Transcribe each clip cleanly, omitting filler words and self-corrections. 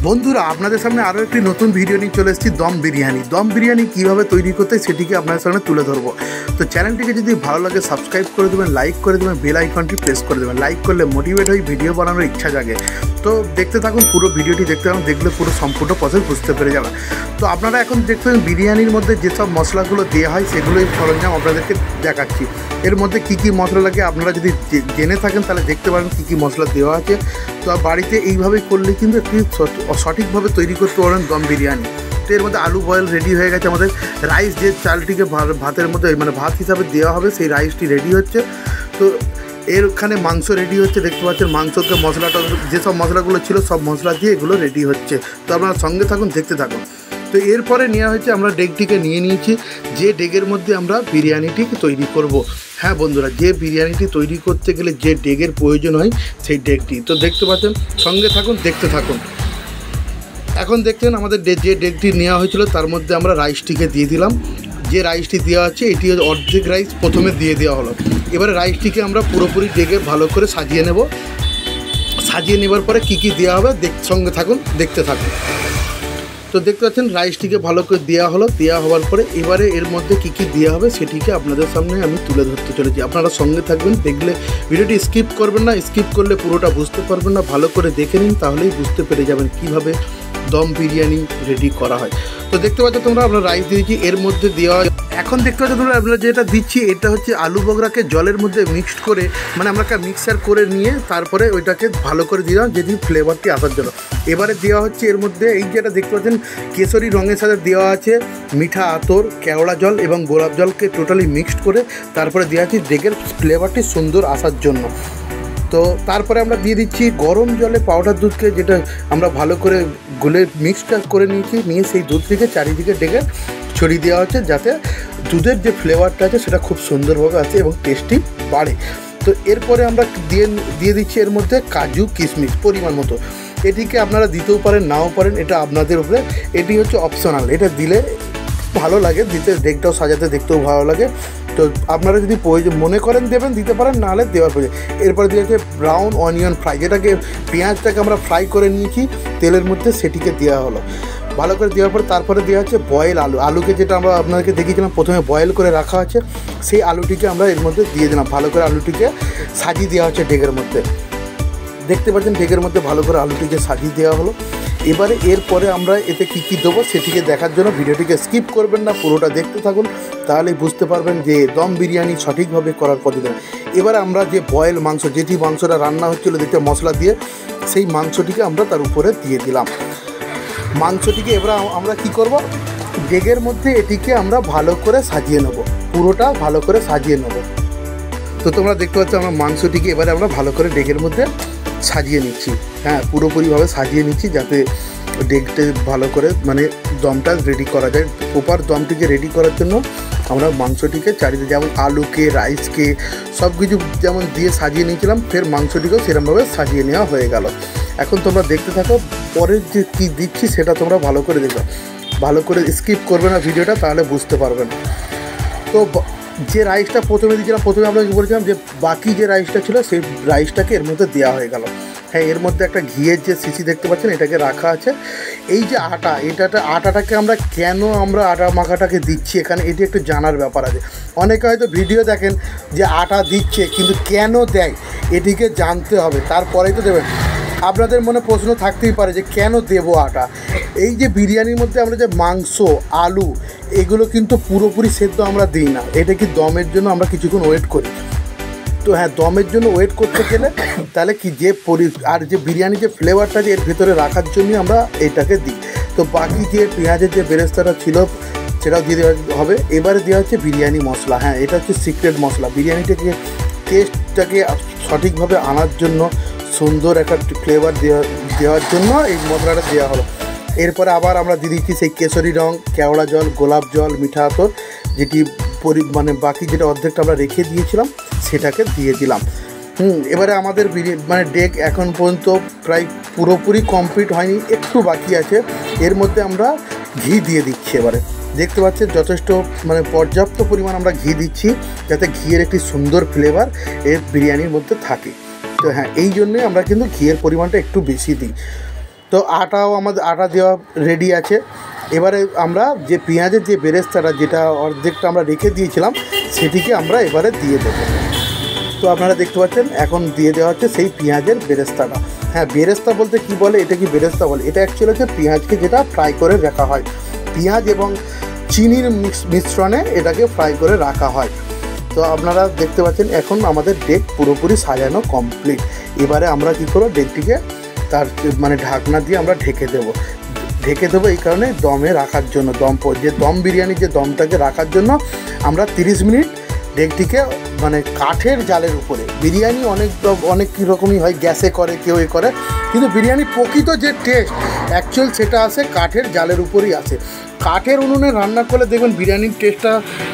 বন্ধুরা আপনাদের সামনে আরও একটি নতুন ভিডিও নিয়ে চলে এসেছি দম বিরিয়ানি কীভাবে তৈরি করতে সেটিকে আপনাদের সামনে তুলে ধরবো। তো চ্যানেলটিকে যদি ভালো লাগে সাবস্ক্রাইব করে দেবেন, লাইক করে দেবেন, বেল আইকনটি প্রেস করে দেবেন। লাইক করলে মোটিভেট হয়ে ভিডিও বানানোর ইচ্ছা জাগে। তো দেখতে থাকুন, পুরো ভিডিওটি দেখতে থাকুন, দেখলে পুরো সম্পূর্ণ প্রসেস বুঝতে পেরে যাবেন। তো আপনারা এখন দেখতে বিরিয়ানির মধ্যে যেসব মশলাগুলো দেওয়া হয় সেগুলোই সরঞ্জাম আপনাদেরকে দেখাচ্ছি। এর মধ্যে কী কী মশলা লাগে আপনারা যদি জেনে থাকেন তাহলে দেখতে পারেন কী কী মশলা দেওয়া আছে। তো বাড়িতে এইভাবেই করলে কিন্তু একটি সঠিকভাবে তৈরি করতে পারেন দম বিরিয়ানি। তো এর মধ্যে আলু বয়েল রেডি হয়ে গেছে, আমাদের রাইস যে চালটিকে ভাতের মধ্যে মানে ভাত হিসাবে দেওয়া হবে সেই রাইসটি রেডি হচ্ছে। তো এরখানে মাংস রেডি হচ্ছে, দেখতে পাচ্ছেন মাংসকে মশলাটা যেসব মশলাগুলো ছিল সব মশলা দিয়ে এগুলো রেডি হচ্ছে। তো আপনারা সঙ্গে থাকুন, দেখতে থাকুন। তো এরপরে নেওয়া হয়েছে, আমরা ডেকটিকে নিয়ে নিয়েছি, যে ডেকের মধ্যে আমরা বিরিয়ানিটি তৈরি করব। হ্যাঁ বন্ধুরা, যে বিরিয়ানিটি তৈরি করতে গেলে যে ডেকের প্রয়োজন হয় সেই ডেকটি। তো দেখতে পাচ্ছেন, সঙ্গে থাকুন, দেখতে থাকুন। এখন দেখছেন আমাদের যে ডেকটি নেওয়া হয়েছিল তার মধ্যে আমরা রাইসটিকে দিয়ে দিলাম। যে রাইসটি দেওয়া আছে এটি অর্ধেক রাইস প্রথমে দিয়ে দেওয়া হলো। এবারে রাইসটিকে আমরা পুরোপুরি ডেকে ভালো করে সাজিয়ে নেব। সাজিয়ে নেবার পরে কী কী দেওয়া হবে সঙ্গে থাকুন, দেখতে থাকুন। তো দেখতে পাচ্ছেন রাইসটিকে ভালো করে দেওয়া হলো। দেওয়া হওয়ার পরে এবারে এর মধ্যে কী কী দেওয়া হবে সেটিকে আপনাদের সামনে আমি তুলে ধরতে চলেছি। আপনারা সঙ্গে থাকবেন, দেখলে ভিডিওটি স্কিপ করবেন না। স্কিপ করলে পুরোটা বুঝতে পারবেন না। ভালো করে দেখে নিন, তাহলেই বুঝতে পেরে যাবেন কীভাবে দম বিরিয়ানি রেডি করা হয়। তো দেখতে পাচ্ছ তোমরা, আমরা রাইস দিয়েছি, এর মধ্যে দেওয়া এখন দেখতে পাচ্ছ তোমরা আমরা যেটা দিচ্ছি এটা হচ্ছে আলু বগরাকে জলের মধ্যে মিক্সড করে, মানে আমরা মিক্সার করে নিয়ে তারপরে ওইটাকে ভালো করে দিলাম যেটি ফ্লেভারটি আসার জন্য। এবারে দেওয়া হচ্ছে এর মধ্যে এই যেটা দেখতে পাচ্ছেন কেশরী রঙের সাথে দেওয়া আছে মিঠা আতর, কেওড়া জল এবং গোলাপ জলকে টোটালি মিক্সড করে তারপরে দেওয়া আছে ডেকের ফ্লেভারটি সুন্দর আসার জন্য। তো তারপরে আমরা দিয়ে দিচ্ছি গরম জলে পাউডার দুধকে, যেটা আমরা ভালো করে গুলে মিক্সটা করে নিয়েছি, নিয়ে সেই দুধটিকে চারিদিকে ডেকে ছড়িয়ে দেওয়া হচ্ছে যাতে দুধের যে ফ্লেভারটা আছে সেটা খুব সুন্দরভাবে আসে এবং টেস্টি বাড়ে। তো এরপরে আমরা দিয়ে দিচ্ছি এর মধ্যে কাজু কিশমিশ পরিমাণ মতো। এটিকে আপনারা দিতেও পারেন, নাও পারেন, এটা আপনাদের উপরে। এটি হচ্ছে অপশনাল, এটা দিলে ভালো লাগে, দিতে ডেকটাও সাজাতে দেখতেও ভালো লাগে। তো আপনারা যদি প্রয়োজন মনে করেন দেবেন, দিতে পারেন, নাহলে দেওয়ার প্রয়োজন। এরপরে দিয়ে হচ্ছে ব্রাউন অনিয়ন ফ্রাই, যেটাকে পেঁয়াজটাকে আমরা ফ্রাই করে নিয়েছি তেলের মধ্যে, সেটিকে দেওয়া হলো। ভালো করে দেওয়ার পর তারপরে দেওয়া হচ্ছে বয়েল আলুকে যেটা আমরা আপনাদেরকে দেখিয়েছিলাম প্রথমে বয়েল করে রাখা আছে, সেই আলুটিকে আমরা এর মধ্যে দিয়ে দিলাম। ভালো করে আলুটিকে সাজিয়ে দেওয়া হচ্ছে ডেকের মধ্যে। দেখতে পাচ্ছেন ডেকের মধ্যে ভালো করে আলুটিকে সাজিয়ে দেওয়া হলো। এবারে এরপরে আমরা এতে কী কী দেবো সেটিকে দেখার জন্য ভিডিওটিকে স্কিপ করবেন না, পুরোটা দেখতে থাকুন, তাহলেই বুঝতে পারবেন যে দম বিরিয়ানি সঠিকভাবে করার পদ্ধতি। এবারে আমরা যে বয়েল মাংস, যেটি মাংসটা রান্না হচ্ছিলো দেখতে মশলা দিয়ে, সেই মাংসটিকে আমরা তার উপরে দিয়ে দিলাম। মাংসটিকে এবার আমরা কি করব, ডেকের মধ্যে এটিকে আমরা ভালো করে সাজিয়ে নেব, পুরোটা ভালো করে সাজিয়ে নেব। তো তোমরা দেখতে পাচ্ছ আমরা মাংসটিকে এবারে আমরা ভালো করে ডেকের মধ্যে সাজিয়ে নিচ্ছি। হ্যাঁ, পুরোপুরিভাবে সাজিয়ে নিচ্ছি যাতে ডেকতে ভালো করে মানে দমটা রেডি করা যায়। প্রপার দমটিকে রেডি করার জন্য আমরা মাংসটিকে চারিদিকে যেমন আলুকে, রাইসকে সব কিছু যেমন দিয়ে সাজিয়ে নিয়েছিলাম, ফের মাংসটিকেও সেরকমভাবে সাজিয়ে নেওয়া হয়ে গেল। এখন তোমরা দেখতে থাকো, পরের যে কী দিচ্ছি সেটা তোমরা ভালো করে দেখো, ভালো করে স্কিপ করবে না ভিডিওটা, তাহলে বুঝতে পারবেন। তো যে রাইসটা প্রথমে দিয়েছিলাম, প্রথমে আমরা বলেছিলাম যে বাকি যে রাইসটা ছিল সেই রাইসটাকে এর মধ্যে দেওয়া হয়ে গেল। হ্যাঁ, এর মধ্যে একটা ঘিয়ের যে শিশি দেখতে পাচ্ছেন এটাকে রাখা আছে। এই যে আটাটাকে আমরা কেন আটা মাখাটাকে দিচ্ছি এখানে, এটি একটু জানার ব্যাপার আছে। অনেকে হয়তো ভিডিও দেখেন যে আটা দিচ্ছে, কিন্তু কেন দেয় এটিকে জানতে হবে, তারপরেই তো দেবেন। আপনাদের মনে প্রশ্ন থাকতেই পারে যে কেন দেবো আটা। এই যে বিরিয়ানির মধ্যে আমরা যে মাংস, আলু এগুলো কিন্তু পুরোপুরি সেদ্ধ আমরা দিই না, এটা কি দমের জন্য আমরা কিছুক্ষণ ওয়েট করি। তো হ্যাঁ, দমের জন্য ওয়েট করতে গেলে তাহলে কি যে আর যে বিরিয়ানি যে ফ্লেভারটা যে এর ভেতরে রাখার জন্যই আমরা এটাকে দিই। তো বাকি যে পেঁয়াজের যে বেরেস্তাটা ছিল সেটাও দিয়ে দেওয়া হবে। এবারে দেওয়া হচ্ছে বিরিয়ানি মশলা। হ্যাঁ, এটা হচ্ছে সিক্রেট মশলা, বিরিয়ানিটাকে টেস্টটাকে সঠিকভাবে আনার জন্য, সুন্দর একটা ফ্লেভার দেওয়ার জন্য এই মশলাটা দেওয়া হলো। এরপরে আবার আমরা দিয়ে দিচ্ছি সেই কেশরী রঙ, কেওড়া জল, গোলাপ জল, মিঠা আতর, যেটি মানে বাকি যেটা অর্ধেকটা আমরা রেখে দিয়েছিলাম সেটাকে দিয়ে দিলাম। এবারে আমাদের মানে ডেক এখন পর্যন্ত প্রায় পুরোপুরি কমপ্লিট হয়নি, একটু বাকি আছে। এর মধ্যে আমরা ঘি দিয়ে দিচ্ছি। এবারে দেখতে পাচ্ছেন যথেষ্ট মানে পর্যাপ্ত পরিমাণ আমরা ঘি দিচ্ছি যাতে ঘিয়ের একটি সুন্দর ফ্লেভার এর বিরিয়ানির মধ্যে থাকে। তো হ্যাঁ, এই জন্যই আমরা কিন্তু ঘিয়ের পরিমাণটা একটু বেশি দিই। তো আটাও আমাদের আটা দেওয়া রেডি আছে। এবারে আমরা যে পেঁয়াজের যে বেরেস্তাটা যেটা অর্ধেকটা আমরা রেখে দিয়েছিলাম সেটিকে আমরা এবারে দিয়ে দেবো। তো আপনারা দেখতে পাচ্ছেন এখন দিয়ে দেওয়া হচ্ছে সেই পেঁয়াজের বেরেস্তাটা। হ্যাঁ, বেরেস্তা বলতে কি বলে, এটা কি বেরেস্তা বলে, এটা অ্যাকচুয়ালি হচ্ছে পেঁয়াজকে যেটা ফ্রাই করে রাখা হয়, পেঁয়াজ এবং চিনির মিশ্রণে এটাকে ফ্রাই করে রাখা হয়। তো আপনারা দেখতে পাচ্ছেন এখন আমাদের ডেক পুরোপুরি সাজানো কমপ্লিট। এবারে আমরা কী করবো, ডেকটিকে তার মানে ঢাকনা দিয়ে আমরা ঢেকে দেবো এই কারণে দমে রাখার জন্য, দম বিরিয়ানির যে দমটাকে রাখার জন্য আমরা 30 মিনিট ডেকটিকে মানে কাঠের জালের উপরে, বিরিয়ানি অনেক রকমই হয়, গ্যাসে করে কেউ করে, কিন্তু বিরিয়ানির প্রকৃত যে টেস্ট অ্যাকচুয়াল সেটা আসে কাঠের জালের উপরেই আসে। কাঠের উনুনে রান্না করলে দেখবেন বিরিয়ানির টেস্টটা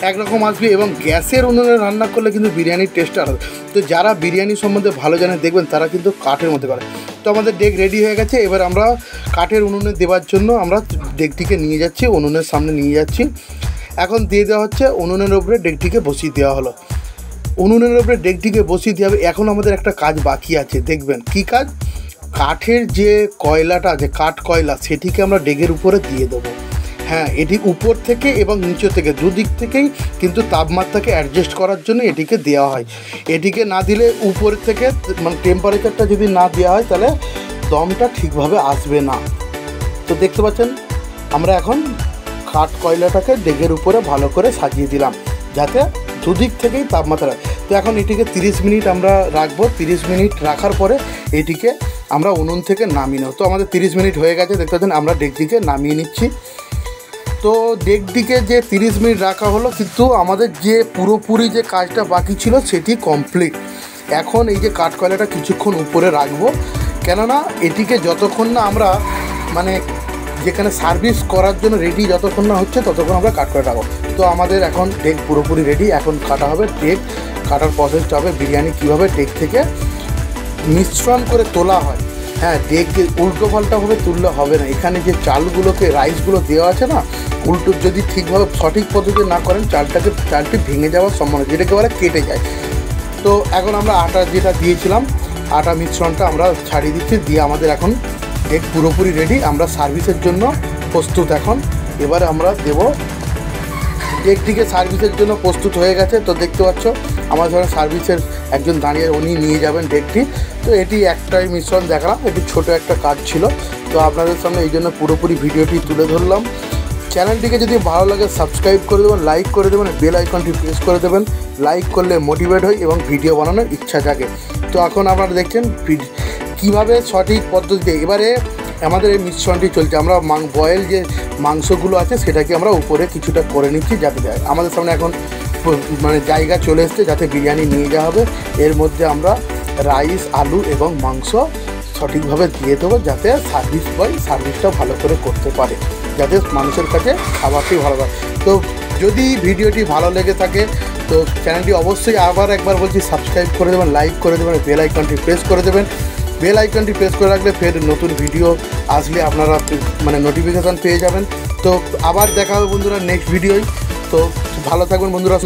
একরকম আসবে, এবং গ্যাসের উনুনে রান্না করলে কিন্তু বিরিয়ানির টেস্টটা আলাদা। তো যারা বিরিয়ানি সম্বন্ধে ভালো জানে দেখবেন তারা কিন্তু কাঠের মধ্যে করে। তো আমাদের ডেক রেডি হয়ে গেছে। এবার আমরা কাঠের উনুনে দেওয়ার জন্য আমরা ডেকটিকে নিয়ে যাচ্ছি, উনুনের সামনে নিয়ে যাচ্ছি। এখন দিয়ে দেওয়া হচ্ছে, উনুনের উপরে ডেকটিকে বসিয়ে দেওয়া হলো। উনুনের উপরে ডেকটিকে বসিয়ে দেওয়া হবে। এখন আমাদের একটা কাজ বাকি আছে, দেখবেন কী কাজ। কাঠের যে কয়লাটা আছে, কাঠ কয়লা, সেটিকে আমরা ডেকের উপরে দিয়ে দেবো। হ্যাঁ, এটি উপর থেকে এবং নিচে থেকে দুদিক থেকেই কিন্তু তাপমাত্রাকে অ্যাডজাস্ট করার জন্য এটিকে দেওয়া হয়। এটিকে না দিলে উপর থেকে মানে টেম্পারেচারটা যদি না দেওয়া হয় তাহলে দমটা ঠিকভাবে আসবে না। তো দেখতে পাচ্ছেন আমরা এখন কাঠ কয়লাটাকে ডেকের উপরে ভালো করে সাজিয়ে দিলাম যাতে দুদিক থেকেই তাপমাত্রা। তো এখন এটিকে 30 মিনিট আমরা রাখবো। 30 মিনিট রাখার পরে এটিকে আমরা উনুন থেকে নামিয়ে নেব। তো আমাদের 30 মিনিট হয়ে গেছে, দেখতে পাচ্ছেন আমরা ডেকটিকে নামিয়ে নিচ্ছি। তো ডেকটিকে যে 30 মিনিট রাখা হলো, কিন্তু আমাদের যে পুরোপুরি যে কাজটা বাকি ছিল সেটি কমপ্লিট। এখন এই যে কাঠ কয়লাটা কিছুক্ষণ উপরে রাখবো, কেননা এটিকে যতক্ষণ না আমরা মানে যেখানে সার্ভিস করার জন্য রেডি যতক্ষণ না হচ্ছে ততক্ষণ আমরা কাঠ কয়লা রাখবো। তো আমাদের এখন ডেক পুরোপুরি রেডি, এখন কাটা হবে। ডেক কাটার প্রসেসটা হবে বিরিয়ানি কীভাবে ডেক থেকে মিশ্রণ করে তোলা হয়। হ্যাঁ, ডেক উল্টো পাল্টাভাবে তুললে হবে না। এখানে যে চালগুলোকে রাইসগুলো দেওয়া আছে না, উল্টো যদি ঠিকভাবে সঠিক পদ্ধতি না করেন চালটি ভেঙে যাওয়ার সম্ভাবনা, যেটাকে বলে কেটে যায়। তো এখন আমরা আটা যেটা দিয়েছিলাম, আটা মিশ্রণটা আমরা ছাড়িয়ে দিচ্ছি, দিয়ে আমাদের এখন ডেক পুরোপুরি রেডি, আমরা সার্ভিসের জন্য প্রস্তুত। এখন এবারে আমরা দেব ডেকটিকে সার্ভিসের জন্য প্রস্তুত হয়ে গেছে। তো দেখতে পাচ্ছ আমার ধরেন সার্ভিসের একজন দাঁড়িয়ে, উনি নিয়ে যাবেন ডেকটি। তো এটি একটাই মিশ্রণ দেখালাম, এটি ছোট একটা কাজ ছিল। তো আপনাদের সামনে এই জন্য পুরোপুরি ভিডিওটি তুলে ধরলাম। চ্যানেলটিকে যদি ভালো লাগে সাবস্ক্রাইব করে দেবেন, লাইক করে দেবেন, বেল আইকনটি প্রেস করে দেবেন। লাইক করলে মোটিভেট হয় এবং ভিডিও বানানোর ইচ্ছা জাগে। তো এখন আপনারা দেখছেন কীভাবে সঠিক পদ্ধতিতে এবারে আমাদের এই মিশ্রণটি চলছে। আমরা বয়েল যে মাংসগুলো আছে সেটাকে আমরা উপরে কিছুটা করে নিচ্ছি, যাতে আমাদের সামনে এখন মানে জায়গা চলে এসছে যাতে বিরিয়ানি নিয়ে যাওয়া হবে। এর মধ্যে আমরা রাইস, আলু এবং মাংস সঠিকভাবে দিয়ে দেবো, যাতে সার্ভিস বয় সার্ভিসটা ভালো করে করতে পারে, যাতে মানুষের কাছে খাবারটি ভালো লাগে। তো যদি ভিডিওটি ভালো লেগে থাকে তো চ্যানেলটি অবশ্যই আবার একবার বলছি সাবস্ক্রাইব করে দেবেন, লাইক করে দেবেন, বেল আইকনটি প্রেস করে দেবেন। বেল আইকনটি প্রেস করে রাখলে ফের নতুন ভিডিও আসলে আপনারা মানে নোটিফিকেশান পেয়ে যাবেন। তো আবার দেখা হবে বন্ধুরা নেক্সট ভিডিওয়। তো ভালো থাকবেন বন্ধুরা।